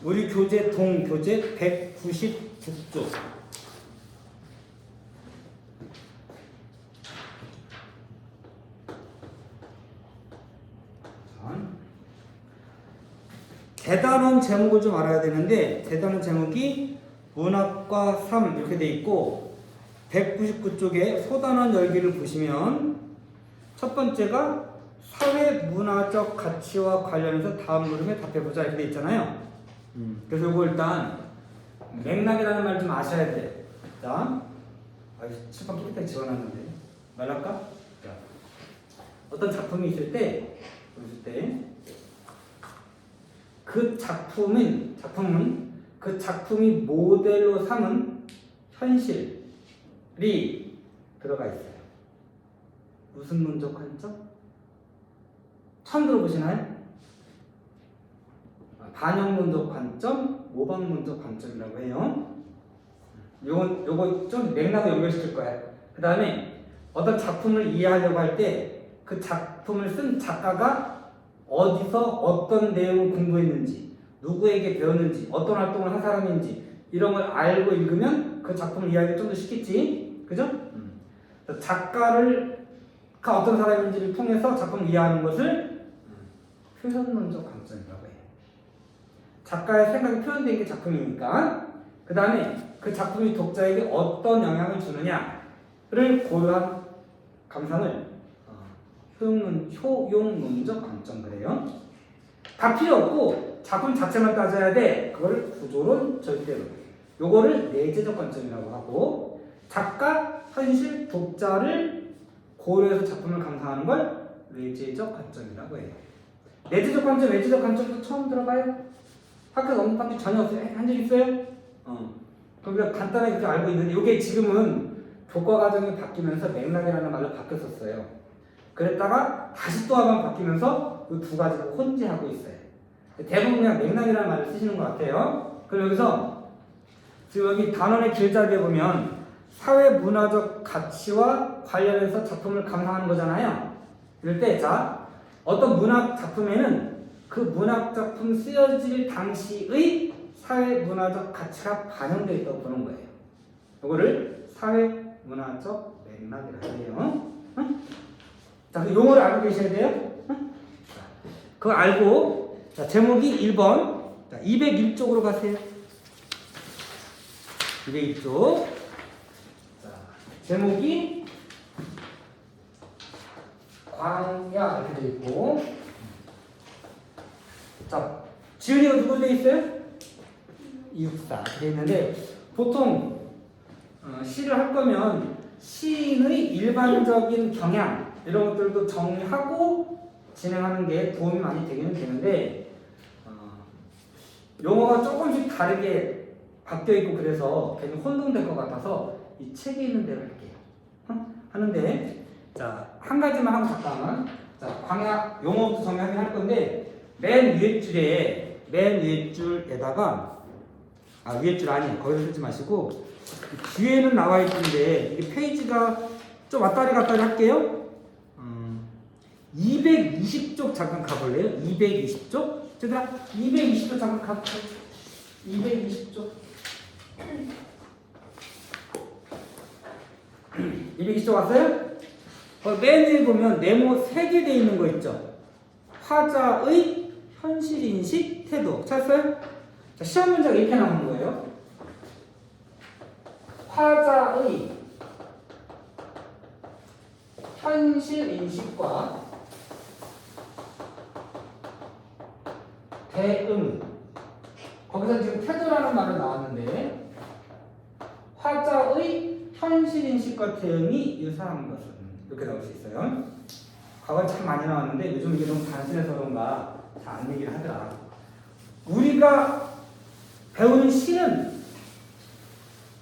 우리 교재 동교재 199쪽. 대단원 제목을 좀 알아야 되는데 대단원 제목이 문학과 삶 이렇게 돼 있고 199쪽에 소단원 열기를 보시면 첫 번째가 사회 문화적 가치와 관련해서 다음 물음에 답해보자 이렇게 돼 있잖아요. 그래서 이거 일단 맥락이라는 말 좀 아셔야 돼. 자, 칠판 깨끗하게 지워놨는데 말할까? 자, 어떤 작품이 있을 때 그 작품은 그 작품이 모델로 삼은 현실이 들어가 있어요. 무슨 문적 관점? 처음 들어보시나요? 반영 문적 관점, 모방 문적 관점이라고 해요. 요거 좀 맥락을 연결시킬 거야. 그 다음에 어떤 작품을 이해하려고 할 때 그 작품을 쓴 작가가 어디서 어떤 내용을 공부했는지, 누구에게 배웠는지, 어떤 활동을 한 사람인지 이런 걸 알고 읽으면 그 작품을 이해하기 좀 더 쉽겠지, 그죠? 작가가 어떤 사람인지를 통해서 작품을 이해하는 것을 표현론적 관점이라고 해요. 작가의 생각이 표현된 게 작품이니까. 그 다음에 그 작품이 독자에게 어떤 영향을 주느냐를 고려한 감상을 효용론적 관점 그래요. 다 필요 없고 작품 자체만 따져야 돼. 그걸 구조론, 절대론. 요거를 내재적 관점이라고 하고 작가, 현실, 독자를 고려해서 작품을 감상하는 걸 외재적 관점이라고 해요. 내재적 관점, 외재적 관점도 처음 들어봐요? 학교에서 언급한 적 전혀 없어요? 한 적 있어요? 그러니까 간단하게 그렇게 알고 있는데 이게 지금은 교과 과정이 바뀌면서 맥락이라는 말로 바뀌었었어요. 그랬다가 다시 또 한번 바뀌면서 그 두 가지를 혼재하고 있어요. 대부분 그냥 맥락이라는 말을 쓰시는 것 같아요. 그럼 여기서 지금 여기 단원의 길잡이에 보면 사회 문화적 가치와 관련해서 작품을 감상하는 거잖아요. 이럴 때 자, 어떤 문학 작품에는 그 문학 작품 쓰여질 당시의 사회 문화적 가치가 반영되어 있다고 보는 거예요. 이거를 사회 문화적 맥락이라고 해요. 자, 그 용어를 알고 계셔야 돼요. 그거 알고, 자, 제목이 1번. 자, 201쪽으로 가세요. 201쪽. 자, 제목이 광야 이렇게 돼 있고. 자, 지은이가 누구 돼 있어요? 이육사 돼 있는데 보통 시를 할 거면 시인의 일반적인 경향 이런 것들도 정리하고 진행하는 게 도움이 많이 되기는 되는데 용어가 조금씩 다르게 바뀌어 있고 그래서 괜히 혼동될 것 같아서 이 책에 있는 대로 할게요. 하는데 자, 한 가지만 하고 잠깐만. 자, 광야 용어부터 정리하긴 할 건데 맨 위에 줄에다가 위에 줄 아니에요. 거기서 쓰지 마시고 뒤에는 나와 있는데 이게 페이지가 좀 왔다리 갔다리 할게요. 220쪽 잠깐 가볼래요? 220쪽? 얘들아 220쪽 잠깐 가볼게요. 220쪽 220쪽 왔어요? 맨 위에 보면 네모 3개 돼 있는 거 있죠? 화자의 현실인식 태도 찾았어요? 자, 시험 문제가 이렇게 나오는 거예요. 화자의 현실인식과 대응. 거기서 지금 태도라는 말이 나왔는데 화자의 현실인식과 대응이 유사한 것은 이렇게 나올 수 있어요. 과거에 참 많이 나왔는데 요즘 이게 너무 단순해서 그런가 잘 안 얘기를 하더라. 우리가 배우는 시는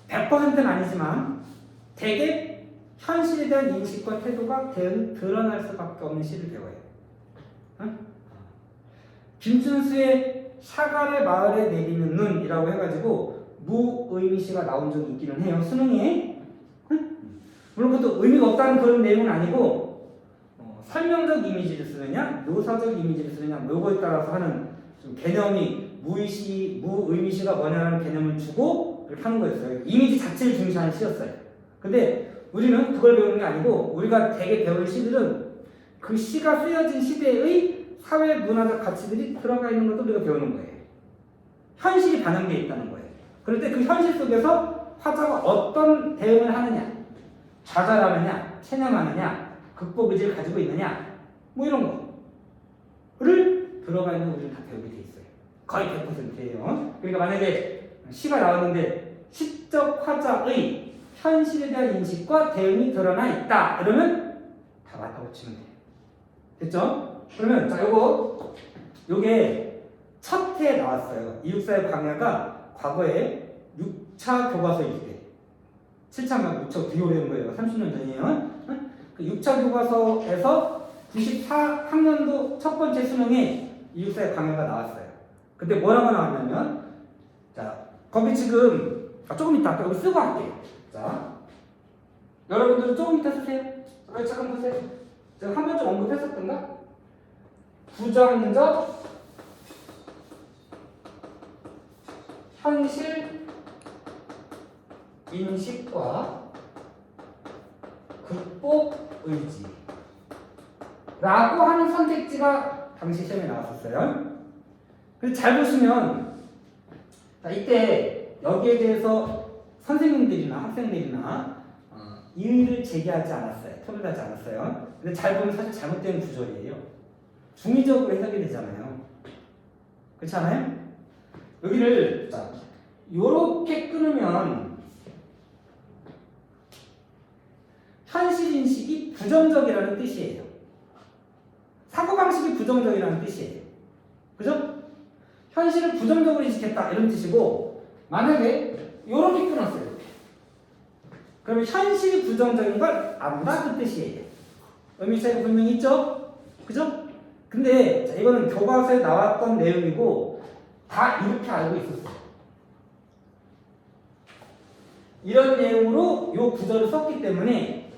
100%는 아니지만 대개 현실에 대한 인식과 태도가 드러날 수밖에 없는 시를 배워요. 응? 김춘수의 샤갈의 마을에 내리는 눈이라고 해가지고 무의미시가 나온 적이 있기는 해요. 수능에. 응? 물론 그것도 의미가 없다는 그런 내용은 아니고 설명적 이미지를 쓰느냐 묘사적 이미지를 쓰느냐 요거에 따라서 하는 좀 개념이 무의미시가 뭐냐는 개념을 주고 이렇게 하는 거였어요. 이미지 자체를 중시하는 시였어요. 근데 우리는 그걸 배우는 게 아니고 우리가 대개 배우는 시들은 그 시가 쓰여진 시대의 사회 문화적 가치들이 들어가 있는 것도 우리가 배우는 거예요. 현실이 반영되어 있다는 거예요. 그럴 때 그 현실 속에서 화자가 어떤 대응을 하느냐, 좌절하느냐, 체념하느냐, 극복 의지를 가지고 있느냐, 뭐 이런 거를 들어가 있는 우리는 다 배우게 돼 있어요. 거의 100%예요. 그러니까 만약에 시가 나왔는데 시적 화자의 현실에 대한 인식과 대응이 드러나 있다. 그러면 다 맞다고 치면 돼요. 됐죠? 그러면 자 요게 첫 해에 나왔어요. 이육사의 광야가 과거에 6차 교과서일 때 7차만 6차 되게 오래된 거예요. 30년 전이에요. 그 6차 교과서에서 94학년도 첫 번째 수능에 이육사의 광야가 나왔어요. 근데 뭐라고 나왔냐면 자 거기 지금 조금 이따 여기 쓰고 할게요. 자 여러분들은 조금 이따 쓰세요. 잠깐 보세요. 제가 한 번 좀 언급했었던가? 부정적 현실 인식과 극복 의지 라고 하는 선택지가 당시 시험에 나왔었어요. 그래서 잘 보시면 자, 이때 여기에 대해서 선생님들이나 학생들이나 이의를 제기하지 않았어요. 토론하지 않았어요. 근데 잘 보면 사실 잘못된 구절이에요. 중의적으로 해석이 되잖아요. 그렇지 않아요? 여기를 자 요렇게 끊으면 현실인식이 부정적이라는 뜻이에요. 사고방식이 부정적이라는 뜻이에요. 그죠? 현실을 부정적으로 인식했다 이런 뜻이고 만약에 요렇게 끊었어요. 그러면 현실이 부정적인 걸 안다 그 뜻이에요. 의미 차이가 분명히 있죠? 그죠? 근데 자, 이거는 교과서에 나왔던 내용이고 다 이렇게 알고 있었어요. 이런 내용으로 요 구절을 썼기 때문에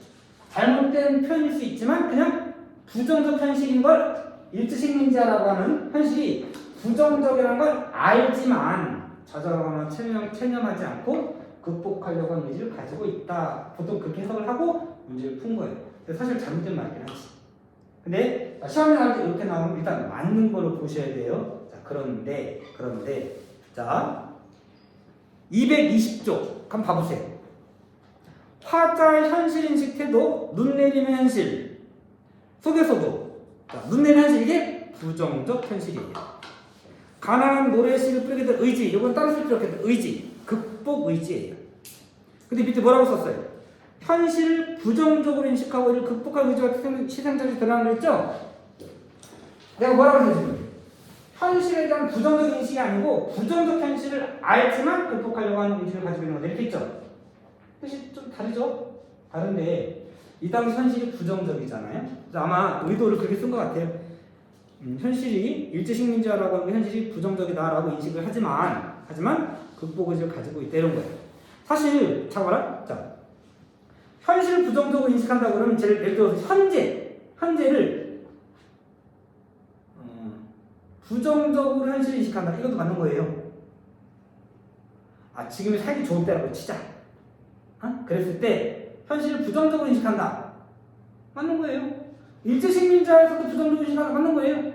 잘못된 표현일 수 있지만 그냥 부정적 현실인 걸 일제식민지라고 하는 현실이 부정적이라는 걸 알지만 좌절하거나 체념하지 않고 극복하려고 하는 의지를 가지고 있다. 보통 그렇게 해석을 하고 문제를 푼 거예요. 근데 사실 잘못된 말이긴 하지. 근데 시험에 나올 때 이렇게 나오면 일단 맞는 걸로 보셔야 돼요. 자, 그런데 자 220쪽 한번 봐보세요. 화자의 현실인식 태도, 눈 내리는 현실 속에서도 자, 눈 내리는 현실 이게 부정적 현실이에요. 가난한 노래시를 뿌리게 된 의지, 이건 따로 쓸 필요 없겠다. 의지, 극복 의지예요. 근데 밑에 뭐라고 썼어요? 현실을 부정적으로 인식하고 이를 극복할 의지와 희생적이 드러나는 거 있죠? 내가 뭐라고 했어요 지금? 현실에 대한 부정적 인식이 아니고 부정적 현실을 알지만 극복하려고 하는 의지를 가지고 있는 거다 이렇게 있죠? 뜻이 좀 다르죠? 다른데 이 당시 현실이 부정적이잖아요. 그래서 아마 의도를 그렇게 쓴 것 같아요. 현실이 일제식민지화라고 하는 현실이 부정적이다라고 인식을 하지만 극복 의지를 가지고 있다 이런 거예요. 사실 잠깐만 자 현실을 부정적으로 인식한다고 그러면 예를 들어서 현재를 부정적으로 현실을 인식한다 이것도 맞는 거예요. 아 지금이 살기 좋을 때라고 치자. 그랬을 때 현실을 부정적으로 인식한다 맞는 거예요. 일제식민지화에서도 부정적으로 인식한다 맞는 거예요.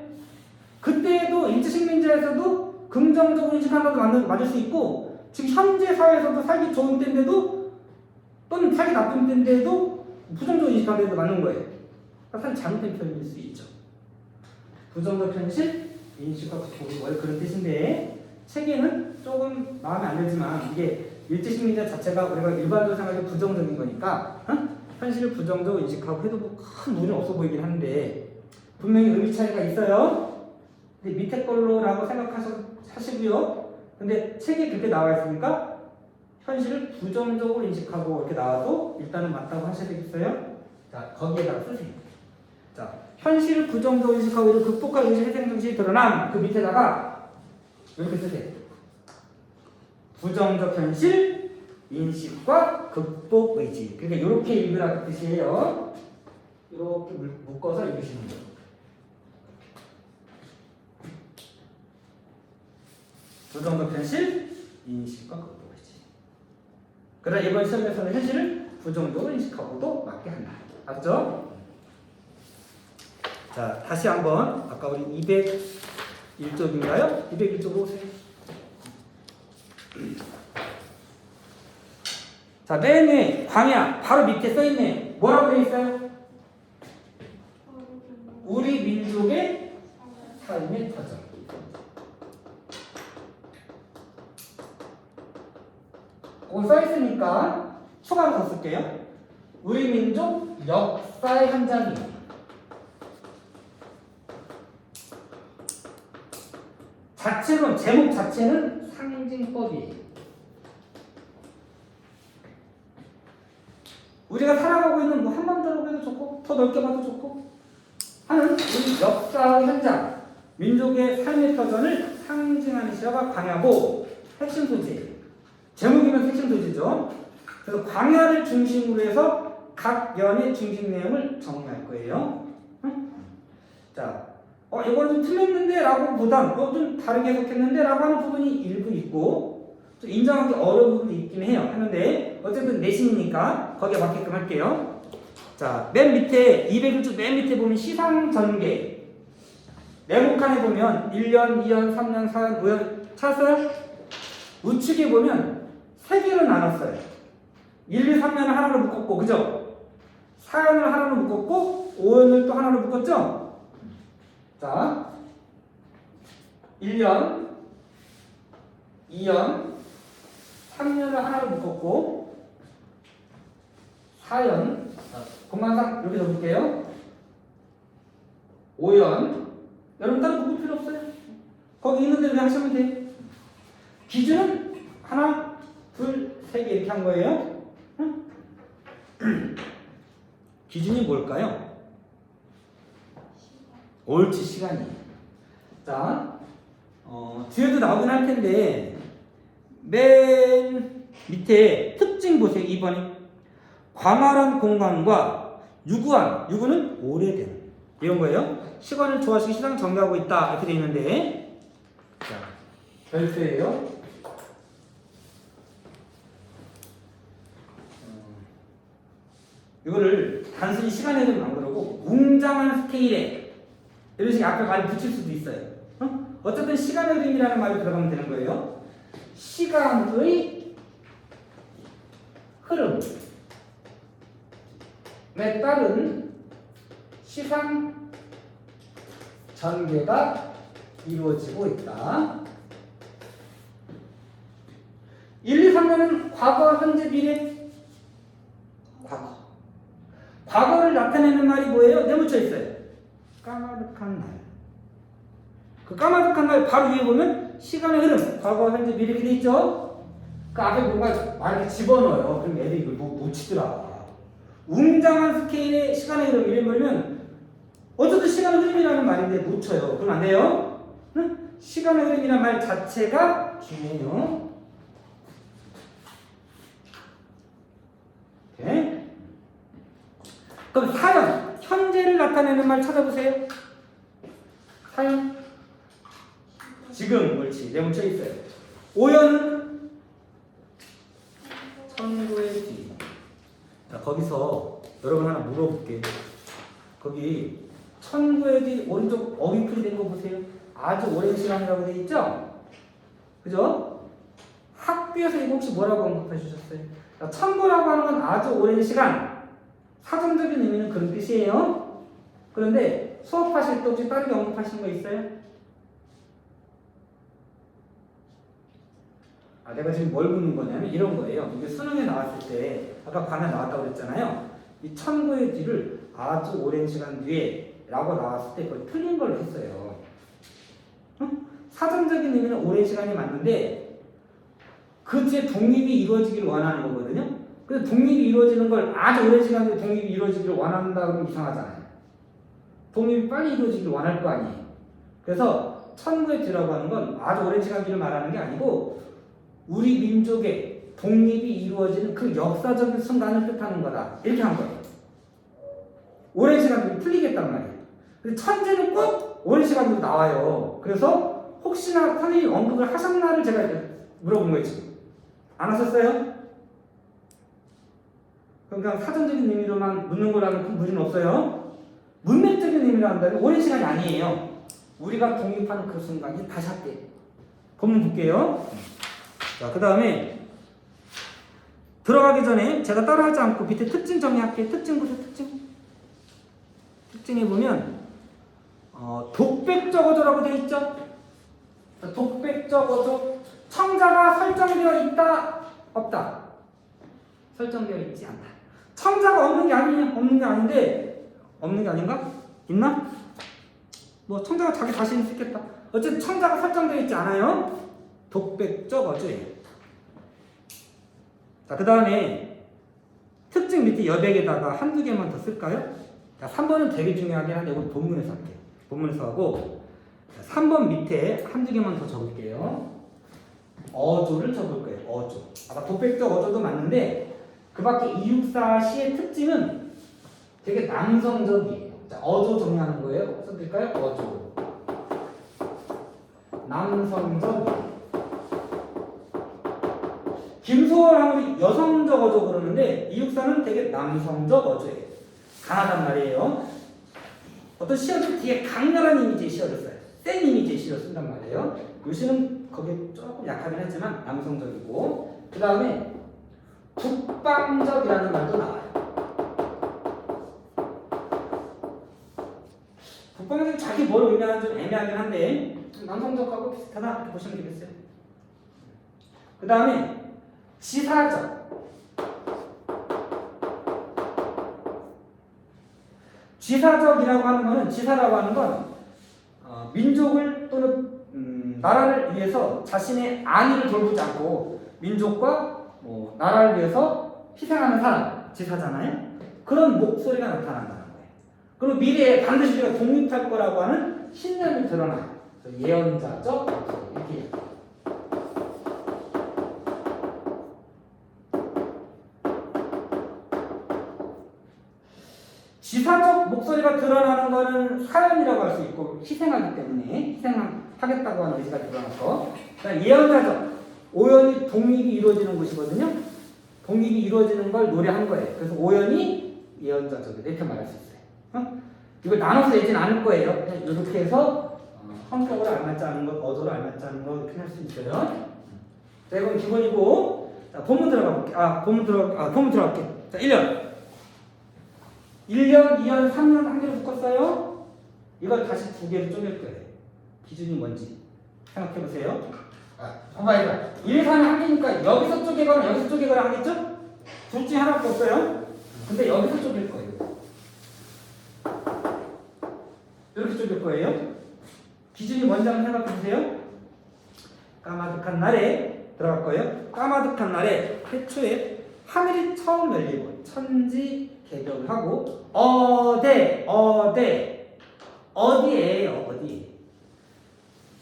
그때도 일제식민지화에서도 긍정적으로 인식한다도 맞을 수 있고 지금 현재 사회에서도 살기 좋은 때인데도 또는 살기 나쁜 때인데도 부정적으로 인식하는 데도 맞는 거예요. 사실 잘못된 표현일 수 있죠. 부정적 현실, 인식과 극복이 뭐 그런 뜻인데 책에는 조금 마음에 안 들지만 이게 일제식민지화 자체가 우리가 일반적으로 생각하기 부정적인 거니까 현실을 부정적으로 인식하고 해도 뭐큰 무리는 없어 보이긴 한데 분명히 의미 차이가 있어요. 근데 밑에 걸로라고 생각하시고요. 근데 책에 그렇게 나와 있으니까 현실을 부정적으로 인식하고 이렇게 나와도 일단은 맞다고 하셔야 되겠어요? 자, 거기에다가 쓰세요. 자, 현실을 부정적으로 인식하고 이를 극복할 의지 회생 정신이 드러난 그 밑에다가 이렇게 쓰세요. 부정적 현실, 인식과 극복 의지. 그러니까 이렇게 읽으라는 뜻이에요. 이렇게 묶어서 읽으시는 거예요. 부정적 현실 인식과 극복이지. 그러나 이번 시험에서는 현실을 부정적으로 인식하고도 맞게 한다. 맞죠? 자, 다시 한번 아까 우리 201쪽인가요? 201쪽으로 오세요. 자, 맨 위에 광야 바로 밑에 써 있네. 뭐라고 되어 있어요? 우리 민족의 삶의 터전. 거기 써 있으니까 추가로 더 쓸게요. 우리 민족 역사의 현장이에요. 자체로 제목 자체는 상징법이에요. 우리가 살아가고 있는 뭐 한번 들어보도 좋고 더 넓게 봐도 좋고 하는 우리 역사의 현장, 민족의 삶의 터전을 상징하는 시가 광야고 핵심 소재. 제목이면 핵심 소재죠. 그래서 광야를 중심으로 해서 각 연의 중심 내용을 정리할 거예요. 자, 이거는 좀 틀렸는데 라고 보단 좀 다르게 해석했는데 라고 하는 부분이 일부 있고 좀 인정하기 어려운 부분이 있긴 해요. 하는데 어쨌든 내신이니까 거기에 맞게끔 할게요. 자, 맨 밑에 201쪽 맨 밑에 보면 시상 전개 네모칸에 보면 1년, 2년, 3년, 4년, 5년 찾았어요? 우측에 보면 3개로 나눴어요. 1, 2, 3년을 하나로 묶었고 그죠? 4년을 하나로 묶었고 5년을 또 하나로 묶었죠? 자, 1년, 2년, 3년을 하나로 묶었고 4년, 공간상 여기 적을게요. 5년, 여러분 따로 묶을 필요 없어요. 거기 있는 대로 그냥 하시면 돼. 기준은 하나, 둘, 세 개 이렇게 한 거예요. 기준이 뭘까요? 옳지, 시간이에요. 자, 뒤에도 나오긴 할 텐데 맨 밑에 특징 보세요. 2번에 광활한 공간과 유구는 오래된 이런 거예요. 시간을 좋아하시고 시장 정리하고 있다 이렇게 돼 있는데 자, 별표예요. 이거를 단순히 시간에 좀 안 그러고 웅장한 스케일에 이런 식의 앞에 많이 붙일 수도 있어요. 어쨌든 시간의 흐름이라는 말이 들어가면 되는 거예요. 시간의 흐름에 따른 시상 전개가 이루어지고 있다. 1, 2, 3년은 과거, 현재, 미래. 과거를 나타내는 말이 뭐예요? 네모쳐 있어요. 까마득한 날. 그 까마득한 날 바로 위에 보면 시간의 흐름, 과거, 현재, 미래 이렇게 돼 있죠? 그 앞에 뭔가 막 이렇게 집어넣어요. 그럼 애들이 이걸 못 치더라. 웅장한 스케일의 시간의 흐름 이름 보면 어쨌든 시간의 흐름이라는 말인데 못 쳐요. 그럼 안 돼요? 응? 시간의 흐름이라는 말 자체가 중요해요. 오케이? 그럼 사연, 현재를 나타내는 말 찾아보세요. 사연, 지금, 옳지. 네모쳐 있어요. 오연은 천구의 뒤. 자, 거기서 여러분 하나 물어볼게요. 거기 천구의 뒤 오른쪽 어휘풀이 된 거 보세요. 아주 오랜 시간이라고 되어 있죠? 그죠? 학교에서 이거 혹시 뭐라고 언급해 주셨어요? 천구라고 하는 건 아주 오랜 시간. 사전적인 의미는 그런 뜻이에요. 그런데 수업하실 때 혹시 다르게 언급하신 거 있어요? 내가 지금 뭘 묻는 거냐면 이런 거예요. 이게 수능에 나왔을 때 아까 관에 나왔다고 그랬잖아요. 이 천구의 뒤를 아주 오랜 시간 뒤에 라고 나왔을 때 그걸 틀린 걸로 했어요. 사전적인 의미는 오랜 시간이 맞는데 그 뒤에 독립이 이루어지기를 원하는 거거든요. 근데 독립이 이루어지는 걸 아주 오랜 시간 뒤에 독립이 이루어지기를 원한다 그러면 이상하잖아요. 독립이 빨리 이루어지기를 원할 거 아니에요. 그래서 천구의 뒤라고 하는 건 아주 오랜 시간 뒤를 말하는 게 아니고 우리 민족의 독립이 이루어지는 그 역사적인 순간을 뜻하는 거다. 이렇게 한 거예요. 오랜 시간 뒤에 풀리겠단 말이에요. 근데 천재는 꼭 오랜 시간 뒤에 나와요. 그래서 혹시나 선생님이 언급을 하셨나를 제가 물어본 거예요. 지금 안 하셨어요? 그냥 사전적인 의미로만 묻는 거라는 큰 무리는 없어요. 문맥적인 의미로 한다면 오랜 시간이 아니에요. 우리가 독립하는 그 순간이 다시 할게요. 본문 볼게요. 자, 그 다음에 들어가기 전에 제가 따라하지 않고 밑에 특징 정리할게요. 특징 보세요. 특징에 보면 독백적 어조라고 되어 있죠. 독백적 어조. 청자가 설정되어 있다, 없다. 설정되어 있지 않다. 청자가 없는 게 아니에요. 없는 게 아닌데 없는 게 아닌가? 있나? 뭐 청자가 자기 자신이 쓰겠다. 어쨌든 청자가 설정되어 있지 않아요. 독백적 어조예요. 자, 그 다음에 특징 밑에 여백에다가 한두 개만 더 쓸까요? 자, 3번은 되게 중요하긴 한데 이건 본문에서 할게요. 본문에서 하고 3번 밑에 한두 개만 더 적을게요. 어조를 적을 거예요. 어조. 아까 독백적 어조도 맞는데 그 밖에 264 시의 특징은 되게 남성적이에요. 자, 어조 정리하는 거예요. 써드릴까요? 어조. 남성적. 김소월하고 여성적 어조 그러는데 264는 되게 남성적 어조예요. 강하단 말이에요. 어떤 시어들 뒤에 강렬한 이미지의 시어를 써요. 센 이미지의 시어를 쓴단 말이에요. 요시는 거기에 조금 약하긴 하지만 남성적이고, 그 다음에 북방적이라는 말도 나와요. 북방적이 자기 뭘 의미하는 좀 애매하긴 한데 남성적하고 비슷하다 이렇게 보시면 되겠어요. 그 다음에 지사적. 지사적이라고 하는 거는, 지사라고 하는 건 민족을 또는 나라를 위해서 자신의 안위를 돌보지 않고 민족과 나라를 위해서 희생하는 사람, 지사잖아요. 그런 목소리가 나타난다는 거예요. 그리고 미래에 반드시 우리가 독립할 거라고 하는 신념이 드러나요. 예언자적 이렇게. 지사적 목소리가 드러나는 것은 사연이라고 할 수 있고, 희생하기 때문에 희생하겠다고 하는 의지가 드러날 거. 예언자적, 오연이 독립이 이루어지는 것이거든요. 독립이 이루어지는 걸 노래한 거예요. 그래서 오연이 예언자적이다 이렇게 말할 수 있어요. 이걸 나눠서 내지는 않을 거예요. 그냥 이렇게 해서 성격을 알맞지 않은 것, 어조를 알맞지 않은 것 이렇게 할 수 있어요. 자, 이건 기본이고, 자, 본문 들어가 볼게요. 본문 들어갈게요. 자, 1년, 2년, 3년 한 개를 묶었어요. 이걸 다시 두 개로 쪼갤 거예요. 기준이 뭔지 생각해 보세요. 봐봐. 1, 4는 한 개니까 여기서 쪼개거나 여기서 쪼개거나 하겠죠? 둘 중에 하나밖에 없어요. 근데 여기서 쪼갤 거예요. 이렇게 쪼갤 거예요. 기준이 뭔지 한번 생각해 보세요. 까마득한 날에 들어갈 거예요. 까마득한 날에 태초에 하늘이 처음 열리고 천지 개벽을 하고 어디에요? 어디?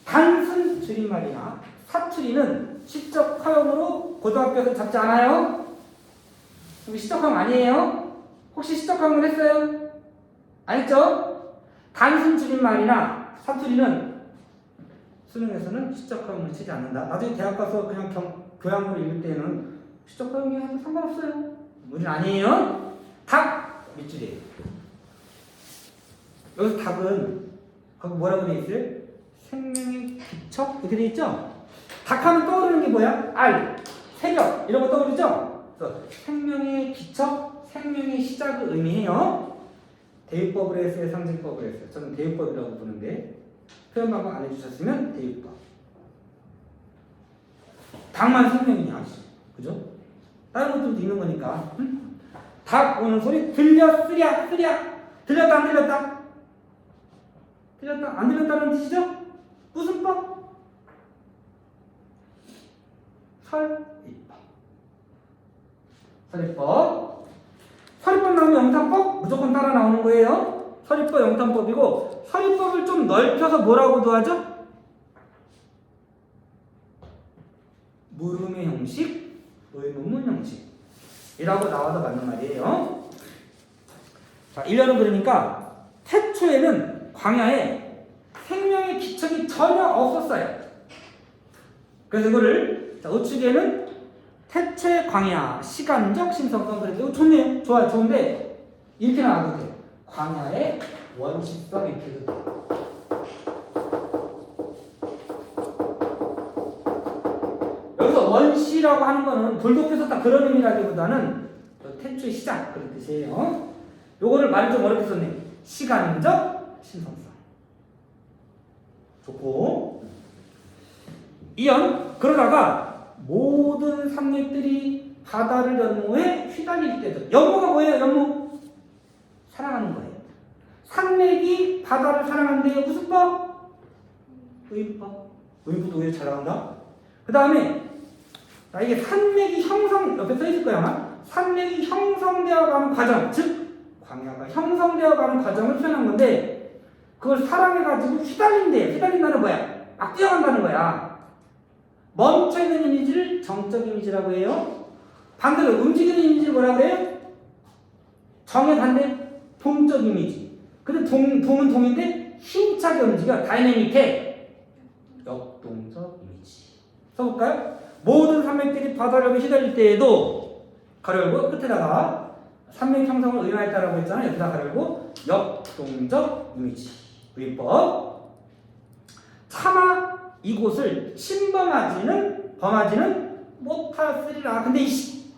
단순 줄임말이나 사투리는 시적 화용으로 고등학교에서 잡지 않아요? 여기 시적 화용 아니에요? 혹시 시적 화용을 했어요? 안 했죠? 단순 줄임말이나 사투리는 수능에서는 시적 화용을 치지 않는다. 나중에 대학 가서 그냥 교양으로 읽을 때는 시적 화용이 해도 상관없어요. 우리는 아니에요. 닭 밑줄이에요. 여기서 닭은 거기 뭐라고 되어 있어요? 생명의 기척 이렇게 되어 있죠? 닭하면 떠오르는 게 뭐야? 알, 새벽 이런 거 떠오르죠? 그래서 생명의 기척, 생명의 시작을 의미해요. 대유법을 했어요, 상징법을 했어요. 저는 대유법이라고 부르는데 표현 방법 안 해주셨으면 대유법. 닭만 생명이냐, 그죠? 다른 것들도 있는 거니까. 닭 오는 소리 들려, 쓰랴. 들렸다, 안 들렸다? 들렸다, 안 들렸다는 뜻이죠? 무슨 법? 설입법. 설입법 나오면 영탄법 무조건 따라 나오는 거예요. 설입법, 영탄법이고, 설입법을 좀 넓혀서 뭐라고도 하죠? 물음의 형식, 의문문 형식이라고 나와도 맞는 말이에요. 자, 1년은 그러니까 태초에는 광야에 생명 문명의 기척이 전혀 없었어요. 그래서 이거를 자, 우측에는 태체 광야, 시간적 신성성. 그래도 좋네요. 좋아요. 좋은데 이렇게 나와도 돼요. 광야의 원시성 이렇게 해도 돼요. 여기서 원시라고 하는 거는 불독해서 딱 그런 의미라기보다는 태초의 시작 그런 뜻이에요. 요거를 말을 좀 어렵게 썼네. 시간적 신성성. 좋고. 이연 그러다가 모든 산맥들이 바다를 연모해 휘갈릴 때도 연모가 뭐예요? 연모 사랑하는 거예요. 산맥이 바다를 사랑하는데 무슨 법? 의법. 의법도 오히려 잘 나온다. 그 다음에 이게 산맥이 형성 옆에 써 있을 거야 아마. 산맥이 형성되어가는 과정, 즉 광야가 형성되어가는 과정을 표현한 건데 그걸 사랑해가지고 휘달린대. 휘달린다는 뭐야? 막 뛰어간다는 거야. 멈춰있는 이미지를 정적 이미지라고 해요. 반대로 움직이는 이미지를 뭐라고 그래요? 정의 반대 동적 이미지. 근데 동은 동인데 힘차게 움직여. 다이내믹해. 역동적 이미지. 써볼까요? 모든 산맥들이 바다를 휘달릴 때에도 가로 열고 끝에다가 산맥 형성을 의미했다라고 했잖아요. 여기다 가로 열고 역동적 이미지. 의법. 차마 이곳을 범하지는 못하으리라. 근데 이씨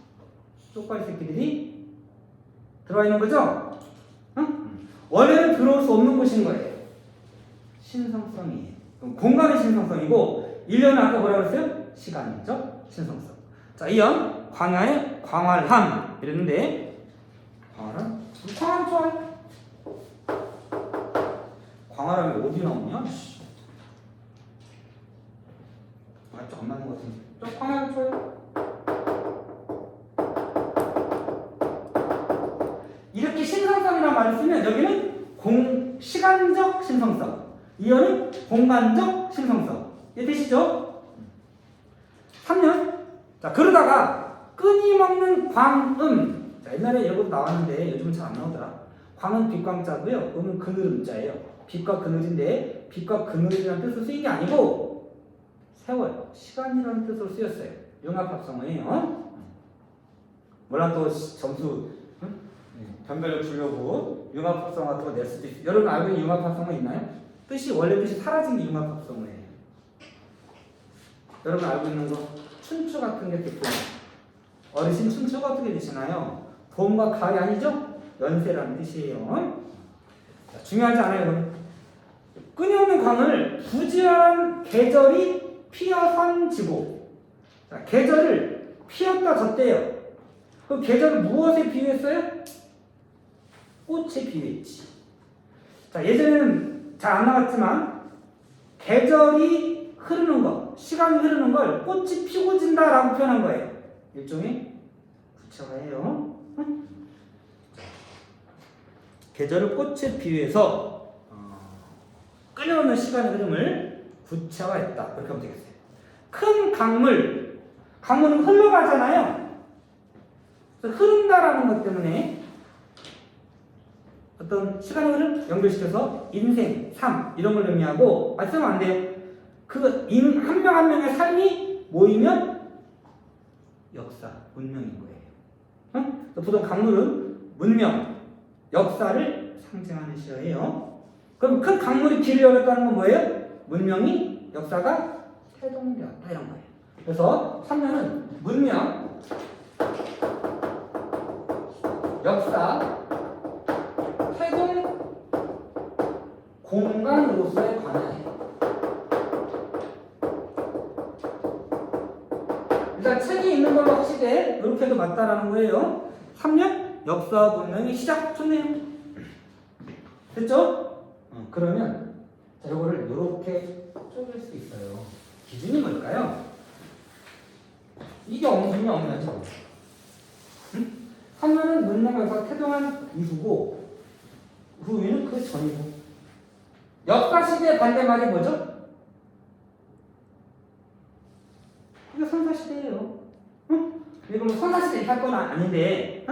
쪽발이 새끼들이 들어와 있는 거죠? 응? 원래는 들어올 수 없는 곳인 거예요. 신성성이에요. 공간의 신성성이고 1년은 아까 뭐라고 했어요? 시간적 신성성. 자, 이연 광야의 광활함 이랬는데 광활함? 광활함 좋아요. 광활함이 어디 나오냐? 좀 안 맞는 것 같은데. 좀 광활함 좋아요. 이렇게 신성성이라는 말을 쓰면 여기는 시간적 신성성, 이어는 공간적 신성성. 이해되시죠? 3년. 자, 그러다가 끊임없는 광음. 자, 옛날에 이것도 나왔는데 요즘은 잘 안 나오더라. 광은 빛광자고요. 음은 그늘음자예요. 빛과 그늘인데 빛과 그늘이라는 뜻으로 쓰인 게 아니고 세월, 시간이라는 뜻으로 쓰였어요. 융합합성어예요. 몰라 또 점수 변별력 주려고 융합합성어 같은 거 낼 수도 있어요. 여러분 알고 있는 융합합성어 있나요? 원래 뜻이 사라진 게 융합합성어예요. 여러분 알고 있는 거 춘추 같은 게 되고 어르신 춘추가 어떻게 되시나요? 봄과 가을이 아니죠? 연세라는 뜻이에요. 자, 중요하지 않아요, 여러분. 끊임없는 광을 부지런한 계절이 피어선지고. 자, 계절을 피었다 졌대요. 그럼 계절을 무엇에 비유했어요? 꽃에 비유했지. 자, 예전에는 잘 안 나왔지만 계절이 흐르는 것, 시간이 흐르는 걸 꽃이 피고 진다라고 표현한 거예요. 일종의 구체화예요. 응? 계절을 꽃에 비유해서 끊임없는 시간의 흐름을 구체화했다. 그렇게 하면 되겠어요. 큰 강물은 흘러가잖아요. 그래서 흐른다라는 것 때문에 어떤 시간의 흐름 연결시켜서 인생, 삶 이런 걸 의미하고 말씀하면 안 돼요. 한 명 한 명의 삶이 모이면 역사, 문명인 거예요. 응? 보통 강물은 문명, 역사를 상징하는 시어예요. 그럼 큰 강물이 길을 열었다는 건 뭐예요? 문명이, 역사가 태동되었다 이런 거예요. 그래서 3년은 문명, 역사, 태동, 공간으로서의 관해예요. 일단 책이 있는 걸로 확실해. 이렇게 해도 맞다라는 거예요. 3년 역사 문명의 시작. 좋네요. 됐죠? 그러면 자, 이거를 이렇게 쪼갤 수 있어요. 기준이 뭘까요? 이게 없으면 없나죠? 3년은 문명에서 태동한 이후고 후에는 그 전이고. 역사 시대의 반대말이 뭐죠? 이게 선사시대예요. 이거 뭐 선사시대 할 건 아닌데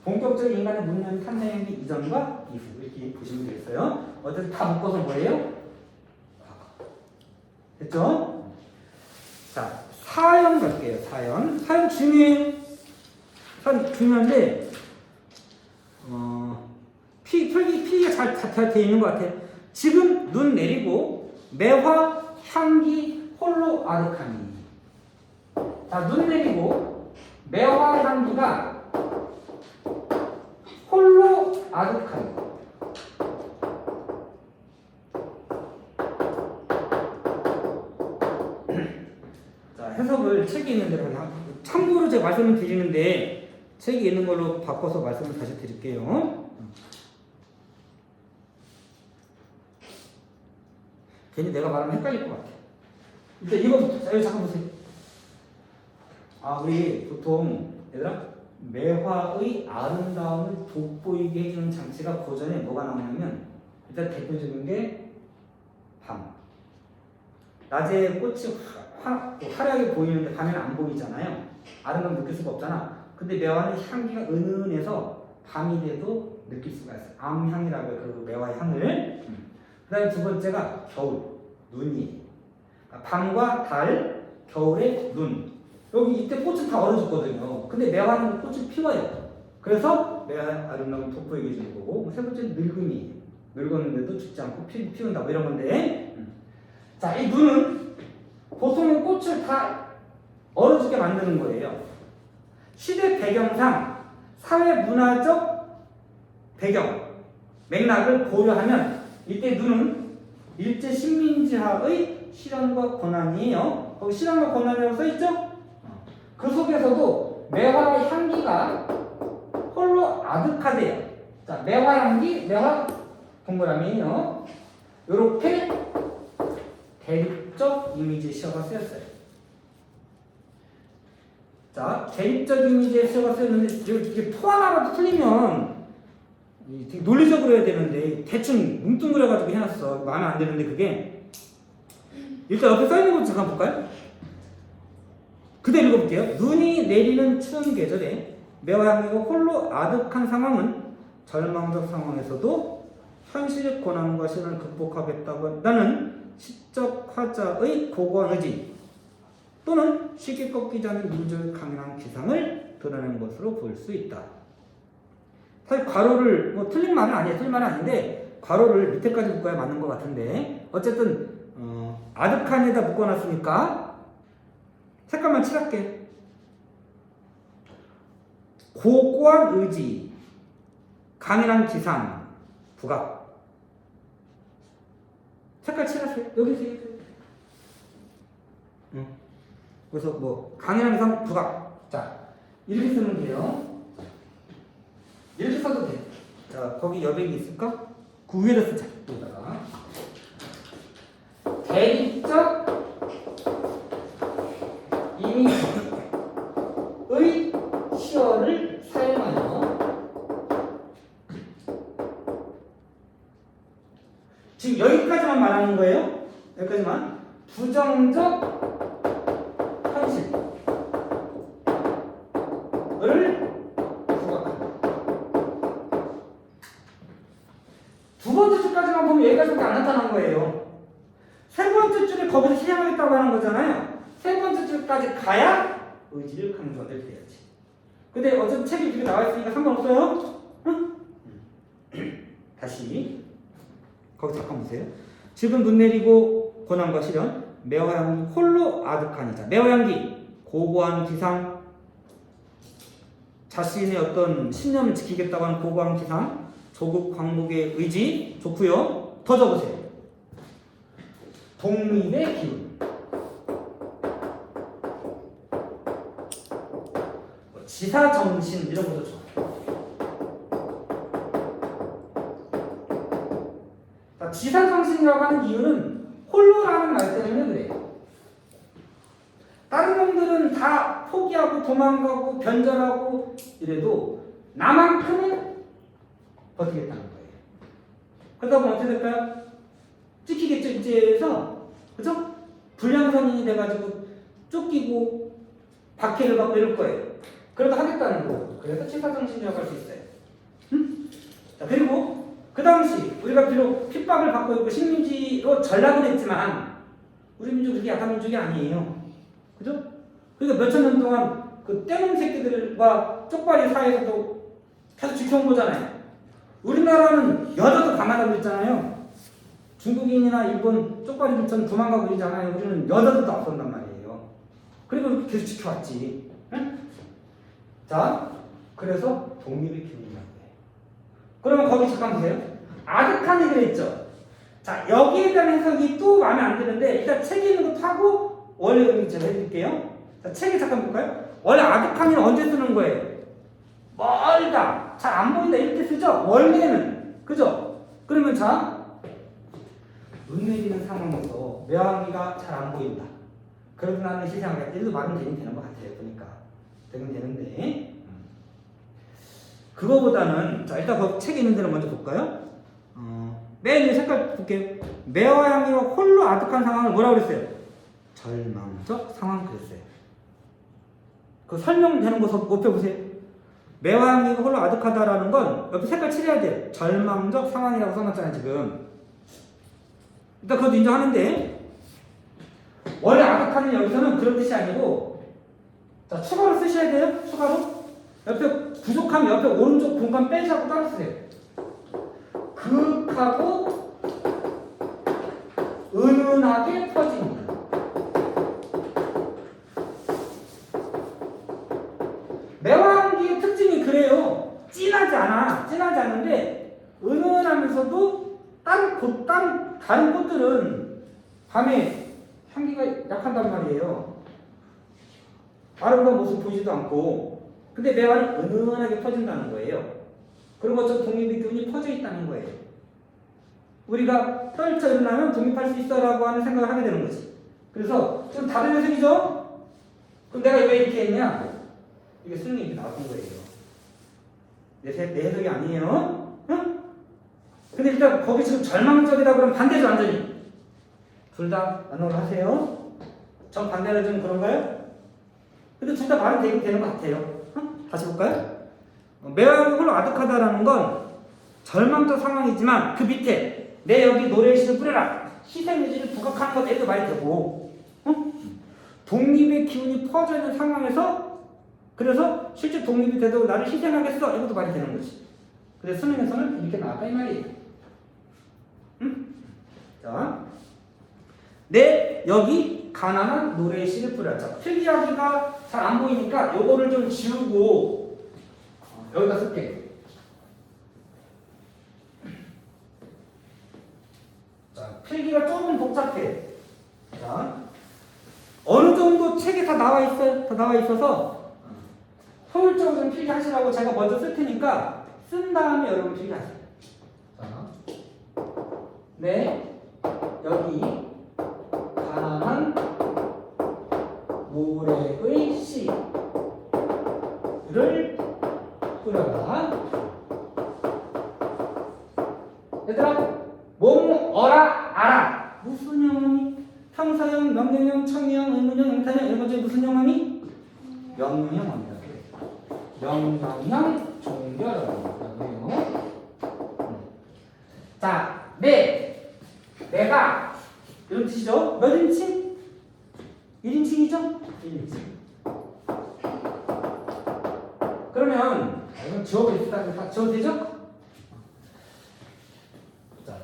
본격적인 인간의 문명 탄생이 이전과 이후 이렇게 보시면 되겠어요. 어쨌든 다 묶어서 뭐예요? 됐죠? 자, 사연 갈게요. 사연 중요해요. 사연 중요한데 풀기가 잘 돼 있는 것 같아. 지금 눈 내리고 매화 향기 홀로 아득하니. 자, 눈 내리고 매화 향기가 홀로 아득하니. 자, 해석을 책에 있는 대로 참고로 제가 말씀을 드리는데 책에 있는 걸로 바꿔서 말씀을 다시 드릴게요. 괜히 내가 말하면 헷갈릴 것 같아. 일단 이거부터. 자, 여기 잠깐 보세요. 우리 보통 얘들아 매화의 아름다움을 돋보이게 해주는 장치가 고전에 뭐가 나오냐면 일단 대표적인 게 밤. 낮에 꽃이 화려하게 보이는데 밤에는 안 보이잖아요. 아름다움 느낄 수가 없잖아. 근데 매화는 향기가 은은해서 밤이 돼도 느낄 수가 있어요. 암향이라고 해요. 그 매화의 향을. 그 다음에 두 번째가 겨울, 눈이. 밤과 달, 겨울에 눈. 여기 이때 꽃은 다 얼어졌거든요. 근데 매화는 꽃을 피워요. 그래서 매화의 아름다움을 돋보이게 해주는 거고. 세 번째는 늙음이. 늙었는데도 죽지 않고 피운다. 뭐 이런 건데. 자, 이 눈은 보통은 꽃을 다 얼어 죽게 만드는 거예요. 시대 배경상 사회 문화적 배경, 맥락을 고려하면 이때 눈은 일제 식민지하의 실현과 고난이에요. 거기 실현과 고난이라고 써있죠? 그 속에서도 매화의 향기가 홀로 아득하대요. 자, 매화 향기, 매화 동그라미에요. 요렇게 대립적 이미지 시어가 쓰였어요. 자, 대립적 이미지의 시어가 쓰였는데 이게 포 하나라도 틀리면 되게 논리적으로 해야 되는데 대충 뭉뚱그려가지고 해놨어. 마음에 안 드는데 그게. 일단 옆에 써있는 거 잠깐 볼까요? 그대로 읽어볼게요. 눈이 내리는 추운 계절에 매화향기가 홀로 아득한 상황은 절망적 상황에서도 현실의 고난과 시련을 극복하겠다고 한다는 시적 화자의 고고한 의지 또는 쉽게 꺾이지 않는 민족의 강인한 기상을 드러낸 것으로 볼 수 있다. 사실 괄호를 틀린 말은 아니에요. 틀린 말은 아닌데 괄호를 밑에까지 묶어야 맞는 것 같은데 어쨌든 아득한에다 묶어놨으니까 색깔만 칠할게. 고고한 의지, 강인한 기상, 부각. 색깔 칠하세요. 여기서. 그래서 강인한 기상, 부각. 자, 이렇게 쓰면 돼요. 이렇게 써도 돼. 자, 거기 여백이 있을까? 그 위에다 쓰자. 여기다가. 대립적 이미지의 시어를 사용하여 지금 여기까지만 말하는 거예요. 여기까지만. 부정적 현실을 부각한다. 두 번째 줄까지만 보면 여기까지밖에 안 나타난 거예요. 세 번째 줄에 거기서 실행하겠다고 하는 거잖아요. 세 번째 줄까지 가야 의지를 강조하게 돼야지. 근데 어쨌든 책이 이렇게 나와 있으니까 상관없어요. 응? 다시 거기 잠깐 보세요. 지금 눈 내리고 고난과 시련, 매화향기 홀로 아득하니자. 매화향기 고고한 기상, 자신의 어떤 신념을 지키겠다고 하는 고고한 기상, 조국 광복의 의지 좋고요. 더 적으세요. 독립의 기운. 지사정신 이런 것도 좋아요. 지사정신이라고 하는 이유는 홀로라는 말 때문에 그래요. 다른 놈들은 다 포기하고 도망가고 변절하고 이래도 나만큼은 버티겠다는 거예요. 그러다 보면 어떻게 될까요? 찍히겠죠, 이제에서. 그죠? 불량선인이 돼가지고 쫓기고 박해를 받고 이럴 거예요. 그래도 하겠다는 거예요. 그래서 치사정신이라고 할 수 있어요. 응? 자, 그리고 그 당시 우리가 비록 핍박을 받고 있고 식민지로 전락은 했지만 우리 민족 그렇게 약한 민족이 아니에요. 그죠? 그러니까 몇천 년 동안 그 떼놈 새끼들과 쪽발이 사이에서도 계속 지켜온 거잖아요. 우리나라는 여자도 가만하고 있잖아요. 중국인이나 일본 쪽발이들처럼 도망가고 그러잖아요. 우리는 여자들도 앞선단 말이에요. 그리고 계속 지켜왔지. 응? 자, 그래서 독립의 기운이라고 해. 그러면 거기 잠깐 보세요. 아득한이 그랬죠. 자, 여기에 대한 해석이 또 마음에 안 드는데 일단 책에 있는 것도 하고 원래 의미 제가 해드릴게요. 자, 책에 잠깐 볼까요? 원래 아득한이는 언제 쓰는 거예요? 멀다, 잘 안 보인다 이렇게 쓰죠? 원래는. 그죠? 그러면 자, 눈 내리는 상황에서 매화기가 잘 안 보인다. 그래도 나는 시생하겠다. 이래도 말은 되는 것 같아요. 그러니까 되긴 되는데 그거보다는 자 일단 그 책에 있는 데를 먼저 볼까요? 맨 위에 색깔 볼게요. 매화향이와 홀로 아득한 상황을 뭐라고 그랬어요? 절망적 상황 그랬어요. 그 설명되는 거 옆에 보세요. 매화향이가 홀로 아득하다라는 건 옆에 색깔 칠해야 돼요. 절망적 상황이라고 써놨잖아요 지금. 일단 그것도 인정하는데 원래 아득하는 여기서는 그런 뜻이 아니고 자 추가로 쓰셔야 돼요. 추가로 옆에 부족하면 옆에 오른쪽 공간 빼시고 따로 쓰세요. 극하고 은은하게 퍼집니다. 매화향기의 특징이 그래요. 진하지 않아. 진하지 않은데 은은하면서도 다른 꽃들은 밤에 향기가 약한단 말이에요. 아름다운 모습 보이지도 않고. 근데 매화는 은은하게 퍼진다는 거예요. 그런 것처럼 독립의 기운이 퍼져 있다는 거예요. 우리가 떨쳐 일어나면 독립할 수 있어라고 하는 생각을 하게 되는 거지. 그래서 좀 다른 해석이죠? 그럼 내가 왜 이렇게 했냐? 이게 수능이 이렇게 나왔던 거예요. 내 해석이 아니에요. 응? 근데 일단 거기 지금 절망적이다 그러면 반대죠, 완전히. 둘 다 안으로 하세요. 전 반대로 좀 그런가요? 근데 둘 다 말은 되는 것 같아요. 응? 다시 볼까요? 매화향이 홀로 아득하다라는 건 절망적 상황이지만 그 밑에 내 여기 노래의 씨를 뿌려라. 희생의지를 부각하는 것 에도 말이 되고 응? 독립의 기운이 퍼져 있는 상황에서 그래서 실제 독립이 돼도 나를 희생하겠어 이것도 말이 되는 거지. 그래서 수능에서는 이렇게 나왔다 이 말이에요. 응? 자, 내 여기 가난한 노래의 씨를 뿌렸죠. 필기하기가 잘 안 보이니까 요거를 좀 지우고 여기다 쓸게. 자, 필기가 조금 복잡해. 자, 어느 정도 책에 다 나와 있어요. 다 나와 있어서 효율적으로 좀 필기하시라고 제가 먼저 쓸 테니까 쓴 다음에 여러분 필기하세요. 자, 네, 여기 가난한 노래의 씨를 뿌려라. 얘들아, 뭐뭐어라 알아. 무슨 영어니? 평사형, 명령형, 청유형, 의문형, 영탄형 이런 것 중에 무슨 영어니? 명령형 합니다. 명령형 종결어라고요. 자, 내가 이런 뜻이죠. 몇 인칭? 1인칭이죠? 1인칭. 그러면 이건 지워버립시다. 다 지워도 되죠? 자,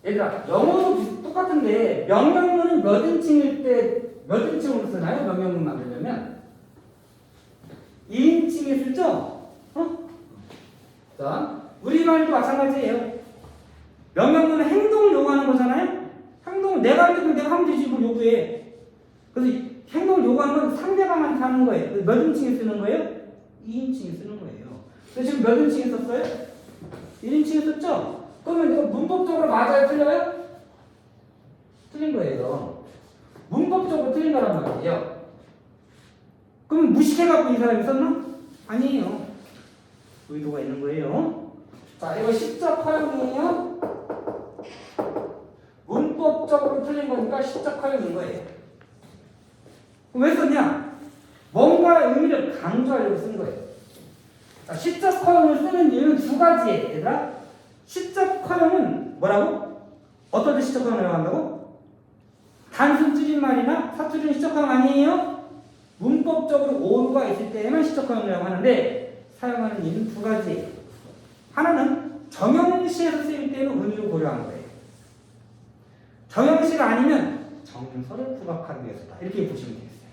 얘들아, 영어도 똑같은데 명령문은 몇 인칭일 때 몇 인칭으로 쓰나요? 명령문 만들려면 2인칭에 쓰죠? 자, 우리말도 마찬가지예요. 명령문은 행동을 요구하는 거잖아요? 행동을 내가 할 때도 내가 하면 되지 뭘 요구해. 그래서 행동을 요구하는 건 상대방한테 하는 거예요. 몇 인칭에 쓰는 거예요? 2인칭에 쓰는 거예요. 그래서 지금 몇 인칭에 썼어요? 1인칭에 썼죠? 그러면 이거 문법적으로 맞아요? 틀려요? 틀린 거예요. 문법적으로 틀린 거란 말이에요. 그럼 무식해갖고 이 사람이 썼나? 아니에요. 의도가 있는 거예요. 자, 이거 시적 허용이에요. 문법적으로 틀린 거니까 시적 허용인 거예요. 그럼 왜 썼냐? 뭔가 의미를 강조하려고 쓴 거예요. 자, 시적 허용을 쓰는 이유는 두 가지예요. 얘들아, 시적 허용은 뭐라고? 어떤 데 시적 허용을 한다고? 단순 줄임말이나 사투리는 시적형 아니에요? 문법적으로 오류가 있을 때에만 시적형이라고 하는데 사용하는 예는 두 가지예요. 하나는 정형시에서 쓰일 때는 의미를 고려한 거예요. 정형시가 아니면 정서를 부각하기 위해서다. 이렇게 보시면 되겠어요.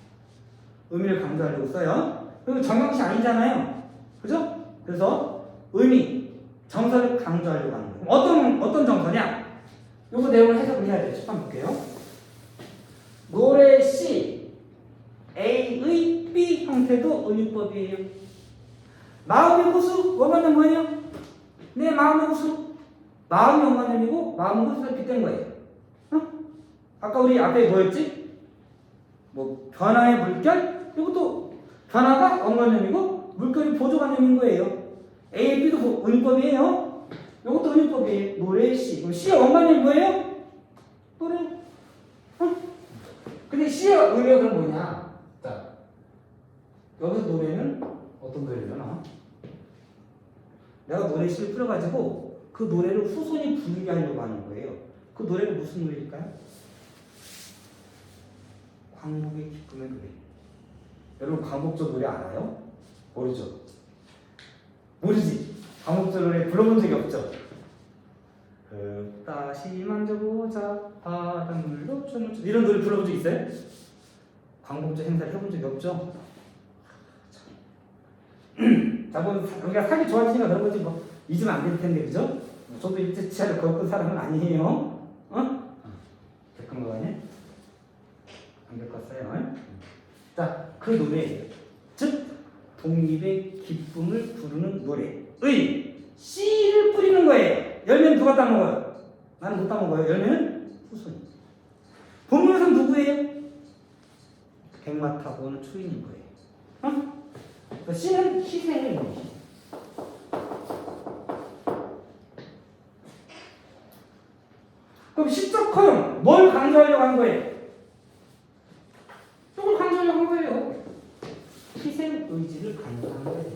의미를 강조하려고 써요. 그리고 정형시 아니잖아요. 그죠? 그래서 의미, 정서를 강조하려고 하는 거예요. 어떤 정서냐? 요거 내용을 해석을 해야 돼요. 첫 번 볼게요. 노래 C, A의 B 형태도 의미법이에요. 마음의 호수, 원어는 뭐예요? 내 마음의 호수. 마음이 원어는이고 마음의 호수가 빗댄 거예요. 어? 아까 우리 앞에 뭐였지? 뭐 변화의 물결? 이것도 변화가 원어는이고 물결이 보조관념인 거예요. A, B도 의미법이에요. 이것도 의미법이에요. 노래 C. 그럼 C의 원관념이 뭐예요? 노래. 어? 근데 C의 의미가 그럼 뭐냐? 자, 여기서 노래는 어떤 노래려나? 내가 노래 C를 풀어가지고 그 노래를 후손이 부르게 하려고 하는 거예요. 그 노래가 무슨 노래일까요? 광복의 기쁨의 노래. 여러분 광복절 노래 알아요? 모르죠? 모르지? 광복절 노래 불러본 적이 없죠? 다시 만져보자 바닷물로 춤을 춰 이런 노래 불러본 적 있어요? 광복절 행사를 해본 적이 없죠? 자, 뭐 우리가 살기 좋아지니까 그런 거지 뭐 잊으면 안 될 텐데 그죠? 저도 일제 치아를 겪은 사람은 아니에요. 어? 겪은 거 아니야? 안 겪었어요. 자, 그 노래 즉 독립의 기쁨을 부르는 노래의 씨를 뿌리는 거예요. 열매는 누가 따먹어요? 나는 못 따먹어요. 열매는 후손이. 본문에서는 누구예요? 백마 타고 오는 초인인 거예요. 어? 씨는 희생의 의미. 그럼 시적 허용 뭘 강조하려고 한 거예요? 이걸 강조하려고 한 거예요. 희생 의지를 강조하는 거예요.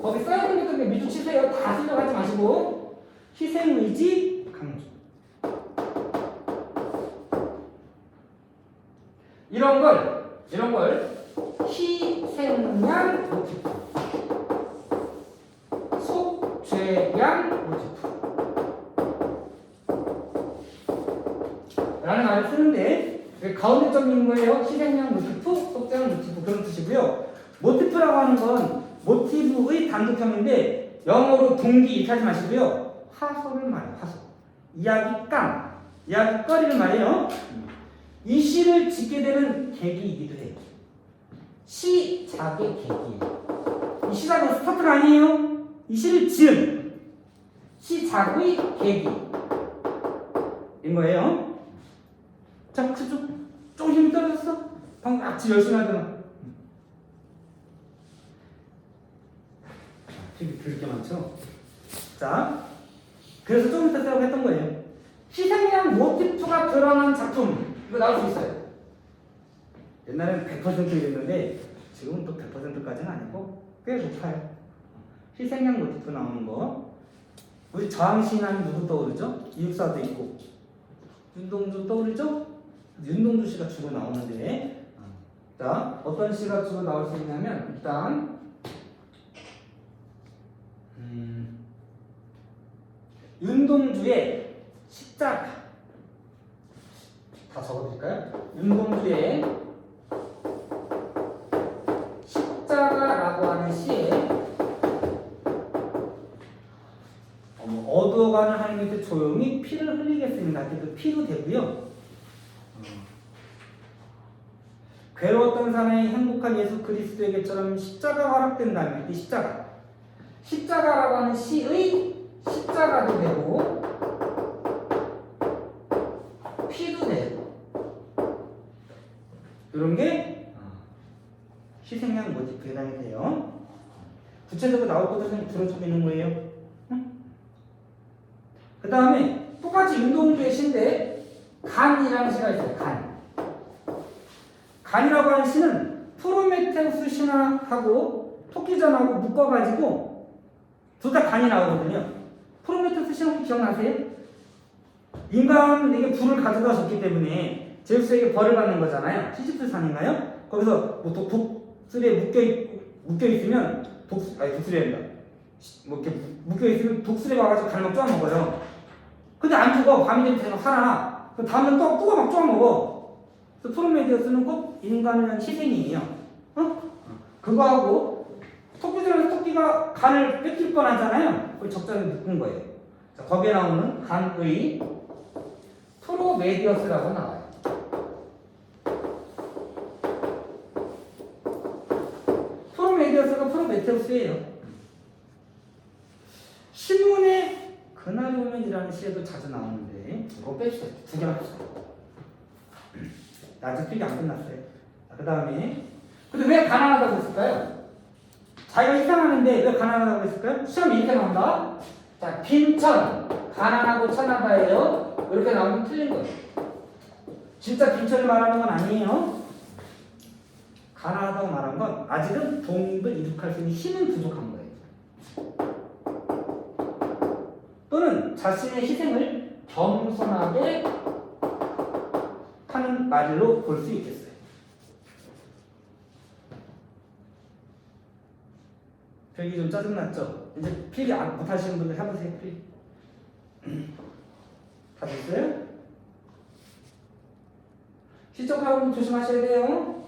거기 써있는 것들 미주 치세요. 다 쓰려고 하지 마시고 희생 의지 강조. 이런 걸 희생양 모티프, 속죄양 모티프 라는 말을 쓰는데 가운데 점이 있는 거예요. 희생양 모티프, 속죄양 모티프 그런 뜻이고요. 모티프라고 하는 건 모티브의 단독형인데 영어로 동기 이렇게 하지 마시고요. 화소를 말해요. 화소. 이야기감, 이야기거리를 말해요. 이 시를 짓게 되는 계기이기도 해요. 시작의 계기. 이 시작은 스타트가 아니에요. 이 시를 지은 시작의 계기인 거예요. 자, 좀 힘이 떨어졌어? 방금 악지 열심히 하잖아. 되게 들게 많죠? 자, 그래서 좀 이따 쓰라고 했던 거예요. 희생양 모티프가 드러난 작품. 이거 나올 수 있어요. 옛날에는 100% 이랬는데 지금은 또 100%까지는 아니고 꽤 높아요. 희생양 모티프 나오는 거. 우리 저항신앙이 누구 떠오르죠? 이육사도 있고 윤동주 떠오르죠? 윤동주 씨가 주로 나오는데 자, 어떤 시가 주로 나올 수 있냐면 일단 윤동주의 십자가 다 적어드릴까요? 윤동주의 십자가라고 하는 시에 어두워가는 하늘 밑에 조용히 피를 흘리겠습니다. 그 피도 되고요. 괴로웠던 사람이 행복한 예수 그리스도에게처럼 십자가가 허락된다면 이 십자가라고 하는 시의 십자가도 되고 피도 되고 이런 게 희생양 모티프에 해당이 돼요. 구체적으로 나올 것들 좀 들어주고 있는 거예요. 그 다음에 똑같이 윤동주의 시인데 간이라는 시가 있어요. 간이라고 하는 시는 프로메테우스 신화하고 토끼전하고 묶어가지고 둘 다 간이 나오거든요. 프로메테우스 신화 혹시 기억나세요? 인간에게 불을 가져다 줬기 때문에 제우스에게 벌을 받는 거잖아요. 시지프스 아닌가요? 거기서 뭐 독수리에 묶여 있으면 독수리한다. 뭐 이렇게 묶여 있으면 독수리 와가지고 갈막 쪼아 먹어요. 근데 안 죽어. 밤이 되면 계속 살아나. 그 다음에 또가 막 쪼아 먹어. 그래서 프로메테우스는 꼭 인간을 위한 희생이에요. 그거하고 토끼가 간을 뺏길 뻔하잖아요. 그걸 적절히 묶은 거예요. 자, 거기에 나오는 간의 프로메디어스라고 나와요. 프로메디어스가 프로메테우스예요. 신문에 그날이 오면이라는 시에도 자주 나오는데 이거 뺍시다. 두 개만 합시다. 아직 필기 안 끝났어요. 그 다음에 근데 왜 가난하다고 했을까요? 자기가 희생하는데 왜 가난하다고 했을까요? 시험이 이렇게 나온다. 자, 빈천, 가난하고 천하다예요. 이렇게 나오면 틀린 거예요. 진짜 빈천을 말하는 건 아니에요. 가난하다고 말한 건 아직은 독립을 이룩할 수 있는 힘은 부족한 거예요. 또는 자신의 희생을 겸손하게 하는 말로 볼 수 있겠어요. 필기 좀 짜증났죠? 이제 필기 못하시는 분들 해보세요. 필기. 다 됐어요? 시적하고 조심하셔야 돼요.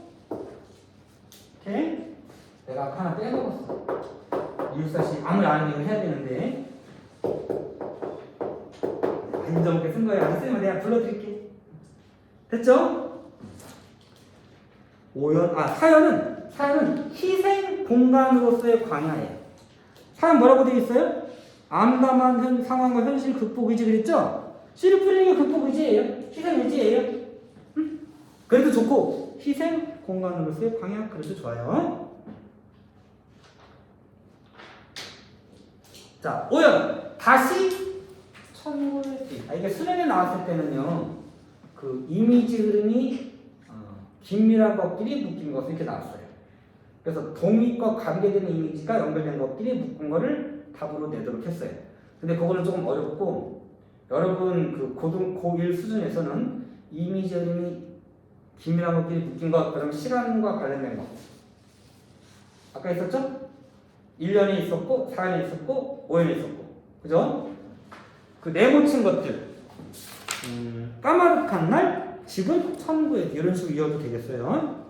오케이? 내가 아까 하나 빼먹었어. 이웃사시 아무리 안 하면 해야 되는데 인정하게 쓴 거예요. 안 쓰면 내가 불러드릴게. 됐죠? 사연은 희생 공간으로서의 광야예요. 사연 뭐라고 되어 있어요? 암담한 상황과 현실 극복 의지 그랬죠? 씨를 뿌리는 게 극복 의지예요. 희생 의지예요. 그래도 좋고 희생 공간으로서의 광야 그래도 좋아요. 자, 5연 다시 천고의 뒤. 이게 수련에 나왔을 때는요, 그 이미지 흐름이 긴밀한 것끼리 묶인 것을 이렇게 나왔어요. 그래서 동익과 관계되는 이미지가 연결된 것끼리 묶은 거를 답으로 내도록 했어요. 근데 그거는 조금 어렵고 여러분 그 고1 수준에서는 이미지 흐름이 긴밀한 것끼리 묶인 것, 그다음 시간과 관련된 것. 아까 있었죠? 1년에 있었고 4년에 있었고 5년에 있었고, 그죠? 그 네모친 것들, 까마득한 날, 집은 천국의 뒤, 이런 식으로 이어도 되겠어요.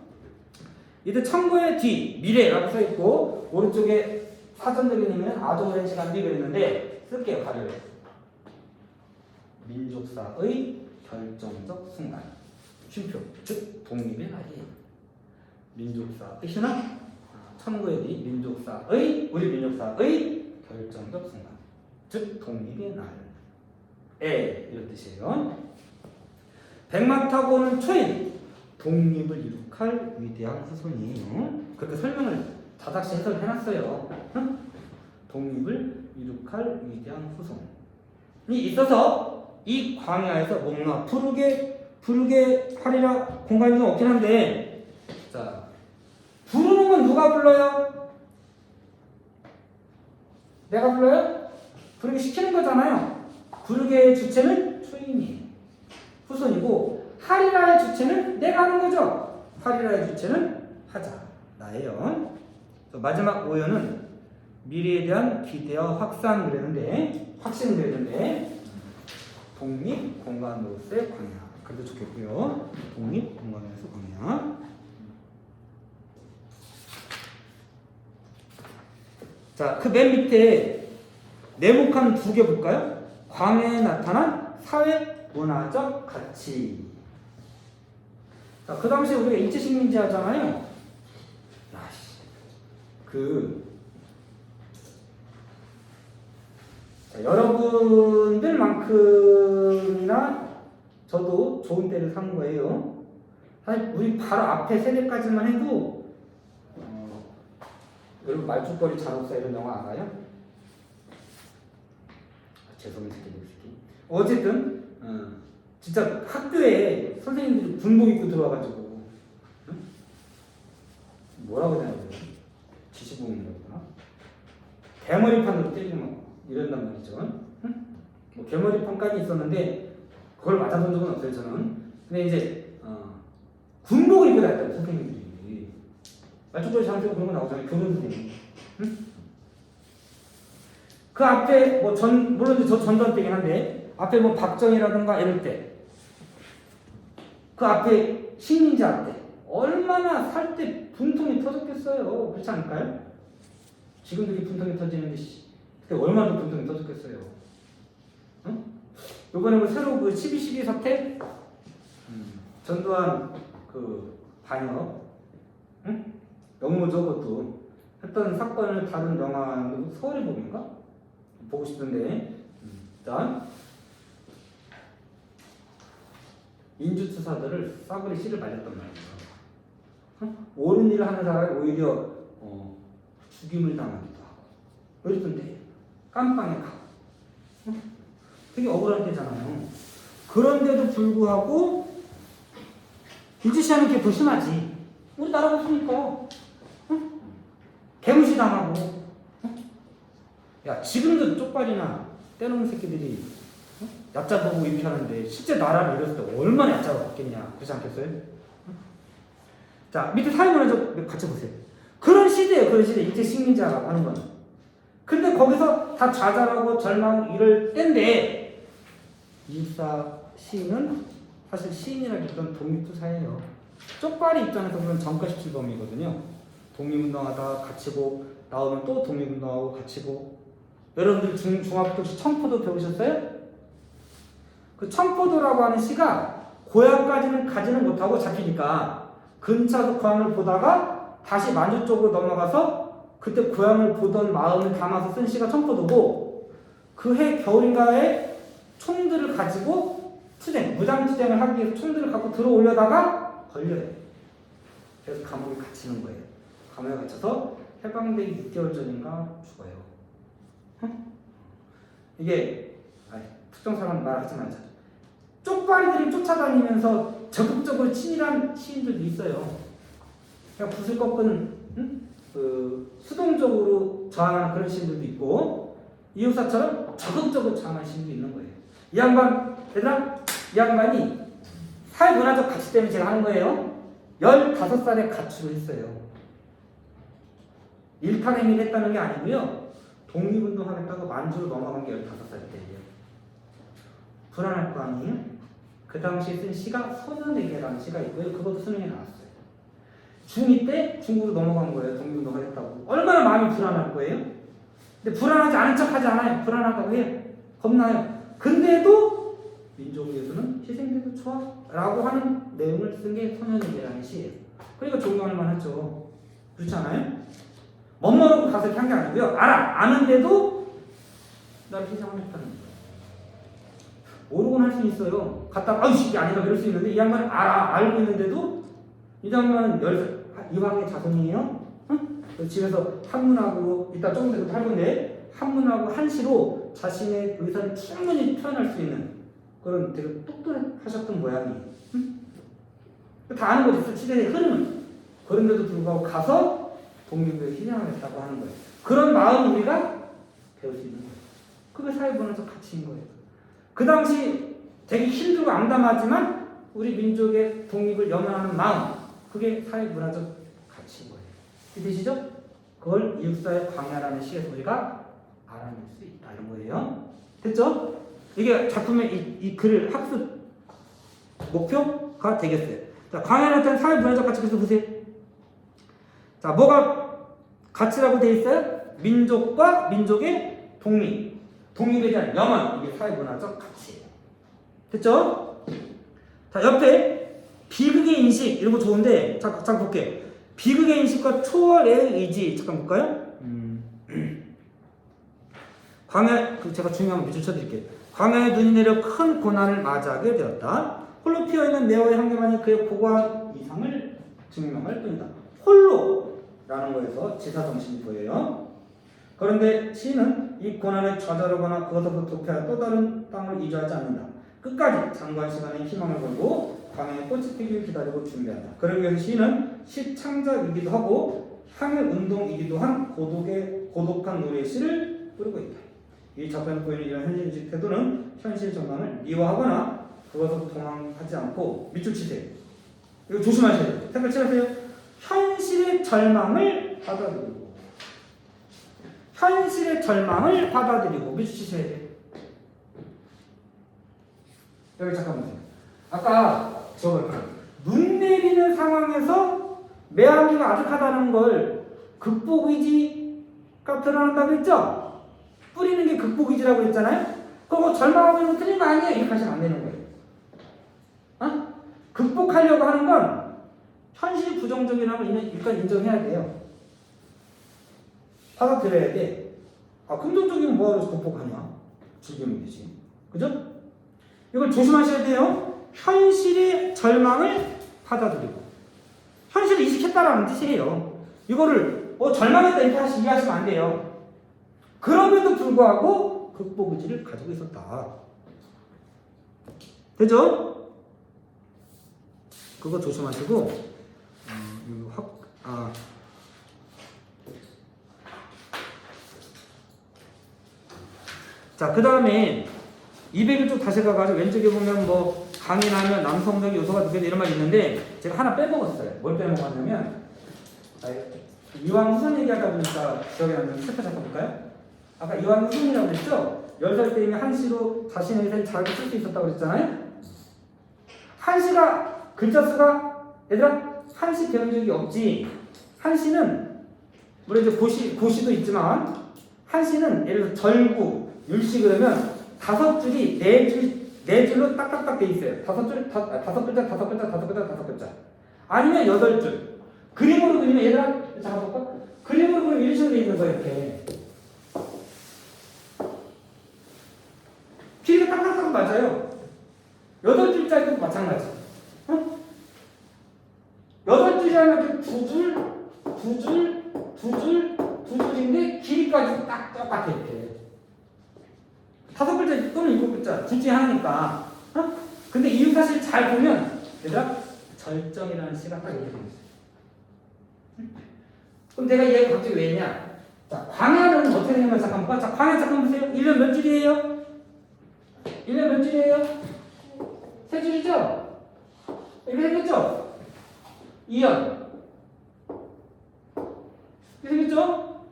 이때 천국의 뒤, 미래라고 써있고 오른쪽에 사전적인 아주 오랜 시간 뒤 그랬는데 쓸게요. 가려요. 민족사의 결정적 순간, 쉼표, 즉 독립의 날이에요. 민족사의 신앙, 천국의 뒤, 우리 민족사의 결정적 순간, 즉 독립의 날. 이런 뜻이에요. 백마 타고 오는 초인, 독립을 이룩할 위대한 후손이에요. 그렇게 설명을 다닥시 해석을 해놨어요. 독립을 이룩할 위대한 후손이 있어서 이 광야에서 뭔가 부르게 하리라 공간이 좀 없긴 한데, 자, 부르는 건 누가 불러요? 내가 불러요? 부르게 시키는 거잖아요. 부르게의 주체는 초인이에요. 후손이고, 하리라의 주체는 내가 하는 거죠. 하리라의 주체는 하자, 나예요. 마지막 오연은 미래에 대한 기대와 확신 그랬는데 독립 공간으로서의 광야. 그래도 좋겠고요. 독립 공간에서 광야. 자, 그 맨 밑에 네모칸 두 개 볼까요? 광야에 나타난 사회 문화적 가치. 자, 그 당시에 우리가 일제식민지 하잖아요. 자, 여러분들만큼이나 저도 좋은 때를 산 거예요. 사실 우리 바로 앞에 세대까지만 해도 여러분 말죽거리 잔혹사 이런 영화 알아요? 죄송해요. 어쨌든 진짜 학교에 선생님들이 군복 입고 들어와가지고 뭐라고 해야 되나, 지시봉이라구나, 개머리판으로 때리면 이런단 말이죠. 뭐 개머리판까지 있었는데 그걸 맞아본 적은 없어요, 저는. 근데 이제 군복을 입고 다녔다고 선생님들이. 말죽거리 장세고 그런 거 나오잖아요. 교련 선생님. 응? 그 앞에 뭐 물론 저 전두환 때긴 한데 앞에 뭐 박정희라든가 이럴 때 그 앞에 식민지 때 얼마나 살 때 분통이 터졌겠어요. 그렇지 않을까요? 지금도 이 분통이 터지는데 그때 얼마나 분통이 터졌겠어요. 응? 요번에 뭐 새로 그 12.12 사태 전두환 그 반역 응? 영모죠 그것도 했던 사건을 다룬 영화 서울의 봄인가? 보고 싶은데 일단 민주투사들을 싸구려 씨를 말렸단 말이에요. 옳은 일을 하는 사람이 오히려 죽임을 당하기도 하고 이랬던데 깜빵에 가고 되게 억울한 때잖아요. 그런데도 불구하고 일제시하는 게 더 심하지. 우리 나라가 없으니까 개무시 당하고 야 지금도 쪽발이나 떼놓은 새끼들이 얕잡아보고 이렇게 하는데 실제 나라를 이뤘을 때 얼마나 얕잡아봤겠냐. 그렇지 않겠어요? 자 밑에 사회문화적 같이 보세요. 그런 시대예요. 그런 시대. 일제 식민지라고 하는 거는. 근데 거기서 다 좌절하고 절망 이럴 때인데 이육사 시인은 사실 시인이라기보다는 독립투사예요. 쪽발이 입장에서 보면 전과 17범이거든요. 독립운동하다가 갇히고 나오면 또 독립운동하고 갇히고. 여러분들 중학교 때 청포도 배우셨어요? 그 청포도라고 하는 시가 고향까지는 가지는 못하고 잡히니까 근처에서 고향을 보다가 다시 만주 쪽으로 넘어가서 그때 고향을 보던 마음을 담아서 쓴 시가 청포도고 그 해 겨울인가에 총들을 가지고 무장투쟁을 하기 위해서 총들을 갖고 들어오려다가 걸려요. 그래서 감옥에 갇히는 거예요. 감옥에 갇혀서 해방되기 6개월 전인가 죽어요. 이게 특정 사람 말하지 말자. 쪽발이들이 쫓아다니면서 적극적으로 친일한 시인들도 있어요. 그냥 붓을 꺾은 수동적으로 저항하는 그런 시인들도 있고 이육사처럼 적극적으로 저항하는 시인도 있는 거예요. 이 양반 얘들아 이 양반이 사회문화적 가치 때문에 제가 하는 거예요. 15살에 가출을 했어요. 일탈행위를 했다는 게 아니고요. 독립운동 하겠다고 만주로 넘어간 게 15살 때예요. 불안할 거 아니에요? 그 당시에 쓴 시가 소년에게라는 시가 있고요. 그것도 수능에 나왔어요. 중2 때 중국으로 넘어간 거예요. 독립운동 하겠다고. 얼마나 마음이 불안할 거예요? 근데 불안하지 않은 척 하지 않아요. 불안하다고 해요. 겁나요. 근데도 민족을 위해서는 희생돼도 좋아 라고 하는 내용을 쓴 게 소년에게라는 시예요. 그러니까 존경할 만하죠. 그렇지 않아요? 멋모르고 가서 이렇게 한 게 아니고요. 아는데도 나를 희생하겠다는 거예요. 모르고는 할 수 있어요. 갔다가 이게 아니다 이럴 수 있는데 이 양반은 알고 있는데도 이 양반은 이황의 자손이에요. 응? 집에서 한문하고 이따 조금 전에 할 건데 한문하고 한시로 자신의 의사를 충분히 표현할 수 있는 그런 되게 똑똑하셨던 모양이에요. 응? 다 아는 거죠. 시대의 흐름은. 그런데도 불구하고 가서 독립을 희생하겠다고 하는 거예요. 그런 마음을 우리가 배울 수 있는 거예요. 그게 사회문화적 가치인 거예요. 그 당시 되게 힘들고 암담하지만 우리 민족의 독립을 염원하는 마음, 그게 사회문화적 가치인 거예요. 이해되시죠? 그걸 이육사의 광야라는 시에서 우리가 알아낼 수 있다 이런 거예요. 됐죠? 이게 작품의 이 글을 학습 목표가 되겠어요. 자, 광야에 나타난 사회문화적 가치 그래서 보세요. 자, 뭐가 가치라고 되어 있어요? 민족과 민족의 독립. 독립에 대한 염원, 이게 사회문화적 가치예요. 됐죠? 자, 옆에 비극의 인식, 이런 거 좋은데, 잠깐 볼게요. 비극의 인식과 초월의 의지, 잠깐 볼까요? 광야, 제가 중요한 밑줄 쳐드릴게요. 광야에 눈이 내려 큰 고난을 맞이하게 되었다. 홀로 피어있는 네오의 한계만이 그의 고고한 이상을 증명할 뿐이다. 홀로라는 거에서 지사정신이 보여요. 그런데 시인은 이 고난에 좌절하거나 그것으로부터 도피하여 또 다른 땅을 이주하지 않는다. 끝까지 장관 시간에 희망을 걸고 광야의 꽃이 피기를 기다리고 준비한다. 그러기 위해서 시인은 시 창작이기도 하고 향의 운동이기도 한 고독한 노래의 시를 부르고 있다. 이 작품에 보이는 이런 현실인식 태도는 현실 전망을 미화하거나 그것으로 도망하지 않고 밑줄 치세요. 이거 조심하셔야 돼요. 색깔 칠하세요. 현실의 절망을 받아들이고. 현실의 절망을 받아들이고. 미치셔야 돼요. 여기 잠깐 보세요. 아까 눈 내리는 상황에서 매화기가 아득하다는 걸 극복의지가 드러난다고 했죠? 뿌리는 게 극복의지라고 했잖아요? 그거 절망하고 있는 거 틀린 거 아니에요? 이렇게 하시면 안 되는 거예요. 어? 극복하려고 하는 건 현실 부정적이라는 걸 일단 인정해야 돼요. 받아들여야 돼. 아, 긍정적이면 뭐하러 극복하냐? 즐기면 되지. 그죠? 이걸 조심하셔야 돼요. 현실의 절망을 받아들이고. 현실을 이식했다라는 뜻이에요. 이거를 절망했다 이렇게 이해하시면 안 돼요. 그럼에도 불구하고 극복 의지를 가지고 있었다. 되죠? 그거 조심하시고 자, 그 다음에 200을 좀 다시 가가지고 왼쪽에 보면 뭐 강인하면 남성적인 요소가 느껴져 이런 말이 있는데 제가 하나 빼먹었어요. 뭘 빼먹었냐면 이왕 후손 얘기하다 보니까 기억이 나는 챕터 잠깐 볼까요? 아까 이왕 후손이라고 그랬죠? 10살 때이면 한시로 자신의 의사를 잘 쓸 수 있었다고 그랬잖아요? 한시가 글자 수가 얘들아 한시 배운 적이 없지. 한시는 물론 이제 고시도 있지만 한시는 예를 들어 절구, 율시 그러면 5줄이 4줄로 딱딱딱 돼 있어요. 5글자. 아니면 8줄. 그림으로 그리면 얘들아 잠깐 볼까? 그림으로 그리면 이런 식으로 돼 있는 거예요. 이렇게. 길이가 딱딱딱 맞아요. 8줄짜리도 마찬가지. 어? 8줄이 하면 2줄인데 길이까지 딱 똑같아 이렇게. 5글자 또는 7글자 둘 중에 하나니까. 어? 근데 이유 사실 잘 보면 얘들아 절정이라는 시가 딱 이렇게 됩니다. 그럼 내가 얘가 갑자기 왜 했냐? 자, 광야는 어떻게 되냐면 잠깐 볼까? 자, 광야 잠깐 보세요. 1년 몇 줄이에요? 1년 몇 줄이에요? 3줄이죠? 이렇게 생겼죠? 2년 이렇게 생겼죠?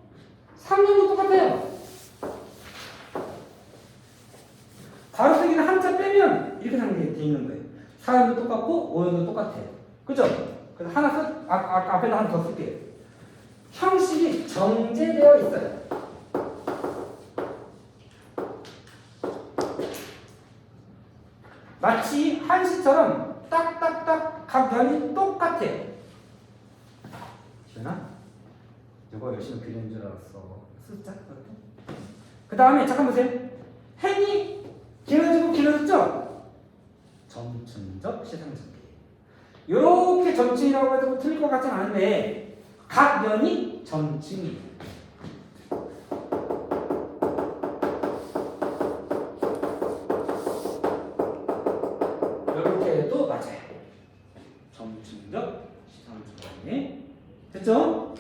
3년도 똑같아요. 가로세기는 한자 빼면 이렇게 돼 있는 거예요. 4년도 똑같고 5년도 똑같아요. 그죠? 그래서 하나 앞에다 하나 더 쓸게요. 형식이 정제되어 있어요. 마치 한시처럼 딱딱딱 각 변이 똑같아요. 되나? 이거 열심히 그리는 줄 알았어. 숫자? 그 다음에 잠깐 보세요. 행이 길어졌죠? 점층적 시상전개. 이렇게 점층이라고 해도 틀릴 것 같지는 않은데 각 면이 점층이. 이렇게 해도 맞아요. 점층적 시상전개. 됐죠?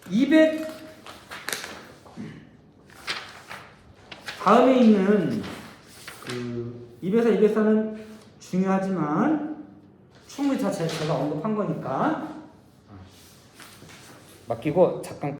200 다음에 있는 그 200사, 204는 중요하지만 충분히 제가 언급한 거니까 맡기고 잠깐